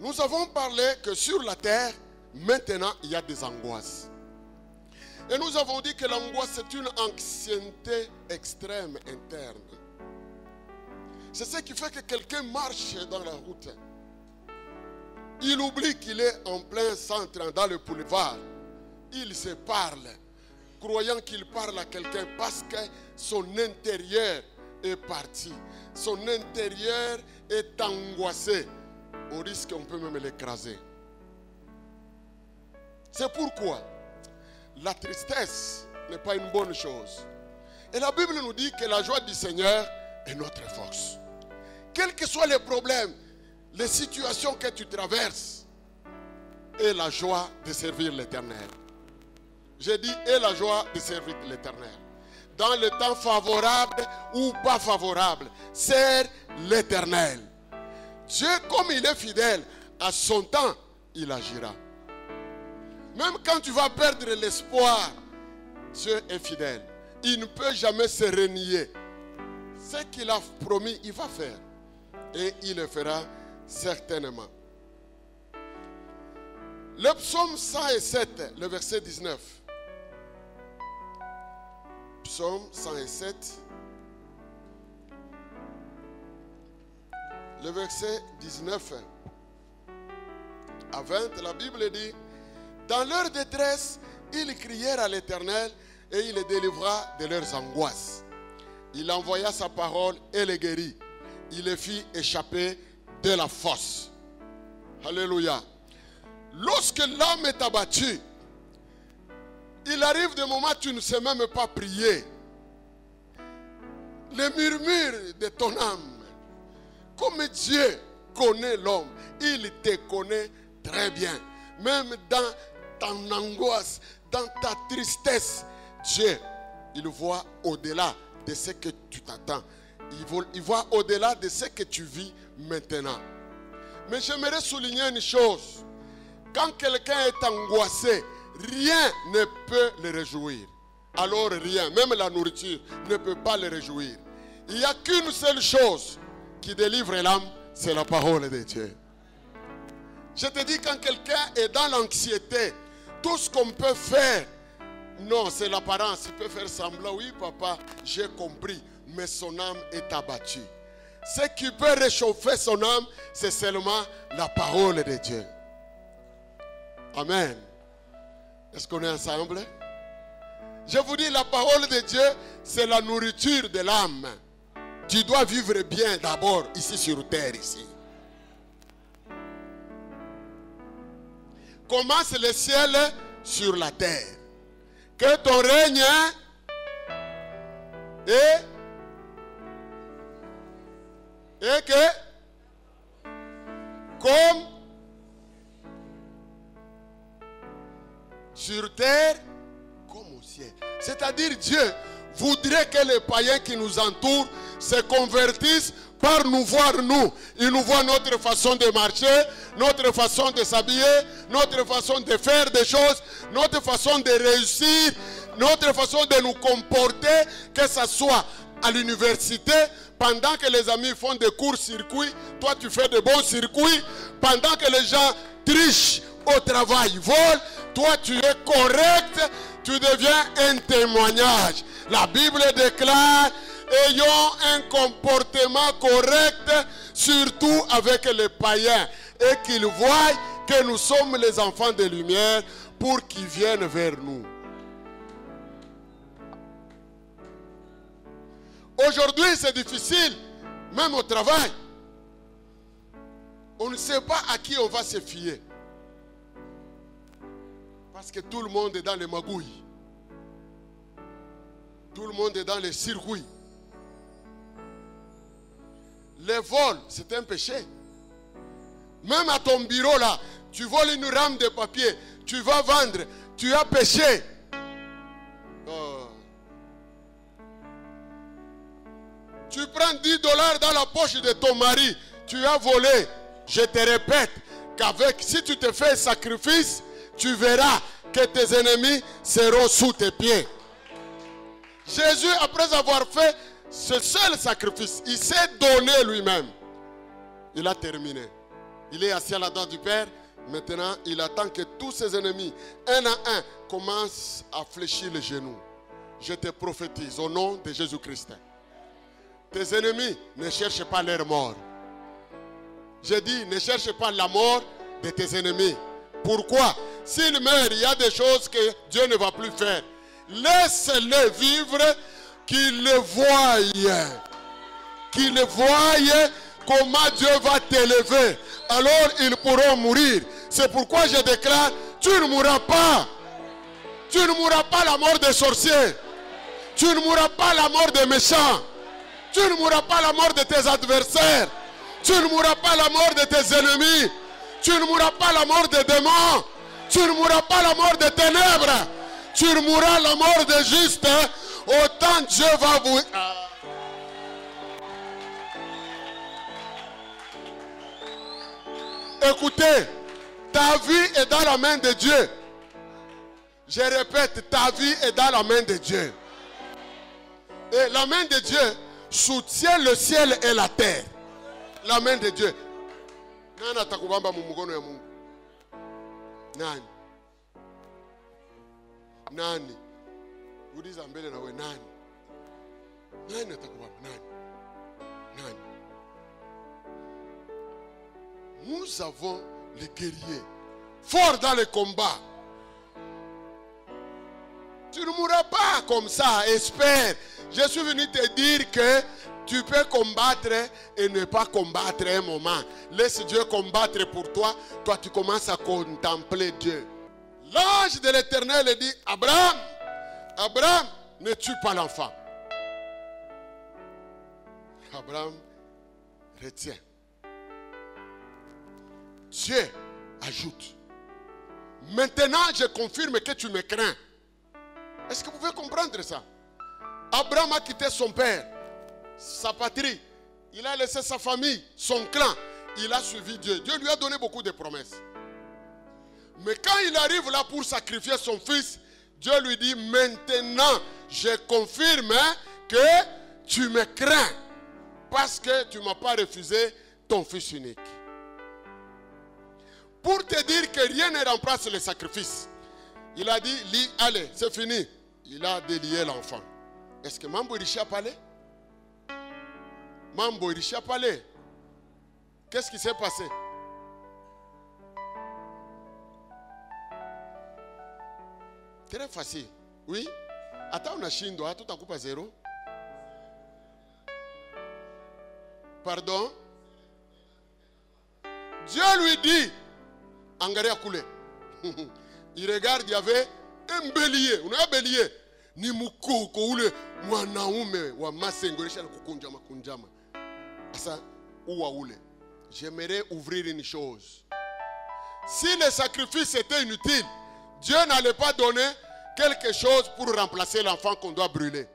Nous avons parlé que sur la terre, maintenant, il y a des angoisses. Et nous avons dit que l'angoisse, c'est une anxiété extrême interne. C'est ce qui fait que quelqu'un marche dans la route. Il oublie qu'il est en plein centre, dans le boulevard. Il se parle, croyant qu'il parle à quelqu'un parce que son intérieur est parti. Son intérieur est angoissé. Au risque qu'on peut même l'écraser. C'est pourquoi la tristesse n'est pas une bonne chose. Et la Bible nous dit que la joie du Seigneur est notre force. Quels que soient les problèmes, les situations que tu traverses, et la joie de servir l'Éternel. J'ai dit, et la joie de servir l'Éternel. Dans le temps favorable ou pas favorable, sers l'Éternel. Dieu, comme il est fidèle, à son temps, il agira. Même quand tu vas perdre l'espoir, Dieu est fidèle. Il ne peut jamais se renier. Ce qu'il a promis, il va faire. Et il le fera certainement. Le psaume 107, le verset 19. Psaume 107. Le verset 19 à 20, la Bible dit: dans leur détresse, ils crièrent à l'Éternel et il les délivra de leurs angoisses. Il envoya sa parole et les guérit. Il les fit échapper de la fosse. Alléluia. Lorsque l'âme est abattue, il arrive des moments où tu ne sais même pas prier. Les murmures de ton âme. Comme Dieu connaît l'homme, il te connaît très bien. Même dans ton angoisse, dans ta tristesse, Dieu, il voit au-delà de ce que tu t'attends. Il voit au-delà de ce que tu vis maintenant. Mais j'aimerais souligner une chose. Quand quelqu'un est angoissé, rien ne peut le réjouir. Alors rien, même la nourriture, ne peut pas le réjouir. Il n'y a qu'une seule chose qui délivre l'âme, c'est la parole de Dieu. Je te dis, quand quelqu'un est dans l'anxiété, tout ce qu'on peut faire, non, c'est l'apparence. Il peut faire semblant, oui papa, j'ai compris, mais son âme est abattue. Ce qui peut réchauffer son âme, c'est seulement la parole de Dieu. Amen. Est-ce qu'on est ensemble? Je vous dis, la parole de Dieu, c'est la nourriture de l'âme. Tu dois vivre bien d'abord ici sur terre, ici. Commence le ciel sur la terre. Que ton règne et que comme sur terre, comme au ciel. C'est-à-dire Dieu voudrait que les païens qui nous entourent se convertissent par nous voir nous. Ils nous voient notre façon de marcher, notre façon de s'habiller, notre façon de faire des choses, notre façon de réussir, notre façon de nous comporter, que ce soit à l'université, pendant que les amis font des courts-circuits, toi tu fais de bons circuits, pendant que les gens trichent au travail, volent, toi tu es correct, tu deviens un témoignage. La Bible déclare: ayons un comportement correct, surtout avec les païens, et qu'ils voient que nous sommes les enfants de lumière pour qu'ils viennent vers nous. Aujourd'hui, c'est difficile, même au travail. On ne sait pas à qui on va se fier. Parce que tout le monde est dans les magouilles. Tout le monde est dans les circuits. Les vols, c'est un péché. Même à ton bureau là, tu voles une rame de papier, tu vas vendre, tu as péché. Oh. Tu prends $10 dans la poche de ton mari, tu as volé. Je te répète qu'avec, si tu te fais un sacrifice, tu verras que tes ennemis seront sous tes pieds. Jésus, après avoir fait ce seul sacrifice, il s'est donné lui-même. Il a terminé. Il est assis à la droite du Père. Maintenant, il attend que tous ses ennemis, un à un, commencent à fléchir les genoux. Je te prophétise au nom de Jésus-Christ. Tes ennemis ne cherchent pas leur mort. Je dis, ne cherche pas la mort de tes ennemis. Pourquoi? S'ils meurent, il y a des choses que Dieu ne va plus faire. Laisse-les vivre, qu'ils le voient. Qu'ils voient comment Dieu va t'élever. Alors ils pourront mourir. C'est pourquoi je déclare, tu ne mourras pas. Tu ne mourras pas la mort des sorciers. Tu ne mourras pas la mort des méchants. Tu ne mourras pas la mort de tes adversaires. Tu ne mourras pas la mort de tes ennemis. Tu ne mourras pas la mort des démons. Tu ne mourras pas la mort des ténèbres. Tu ne mourras la mort des justes. Autant Dieu va vous... Écoutez, ta vie est dans la main de Dieu. Je répète, ta vie est dans la main de Dieu. Et la main de Dieu soutient le ciel et la terre. La main de Dieu. Nani atakubamba mumukono ya Mungu? Nani? Nani? Uliza mbele na we nani? Nani atakubamba? Nani? Nani? Nous avons les guerriers forts dans le combat. Tu ne mourras pas comme ça, espère. Je suis venu te dire que tu peux combattre et ne pas combattre un moment. Laisse Dieu combattre pour toi. Toi, tu commences à contempler Dieu. L'ange de l'Éternel dit, Abraham, Abraham, ne tue pas l'enfant. Abraham retient. Dieu ajoute. Maintenant, je confirme que tu me crains. Est-ce que vous pouvez comprendre ça? Abraham a quitté son père, sa patrie. Il a laissé sa famille, son clan. Il a suivi Dieu. Dieu lui a donné beaucoup de promesses. Mais quand il arrive là pour sacrifier son fils, Dieu lui dit, maintenant, je confirme que tu me crains. Parce que tu ne m'as pas refusé ton fils unique. Pour te dire que rien ne remplace le sacrifice. Il a dit, allez, c'est fini. Il a délié l'enfant. Est-ce que Mambo Rishi a parlé? Mambo Rishi a parlé. Qu'est-ce qui s'est passé? Très facile. Oui? Attends, on a chindo, tout à coup pas zéro. Pardon? Dieu lui dit, engrais a coulé. Il regarde, il y avait un bélier. On a un bélier. Ni mukoko ule mwanaume wa masengo resha kukunjama kunjama. Asa uwa ule. J'aimerais ouvrir une chose. Si le sacrifice était inutile, Dieu n'allait pas donner quelque chose pour remplacer l'enfant qu'on doit brûler.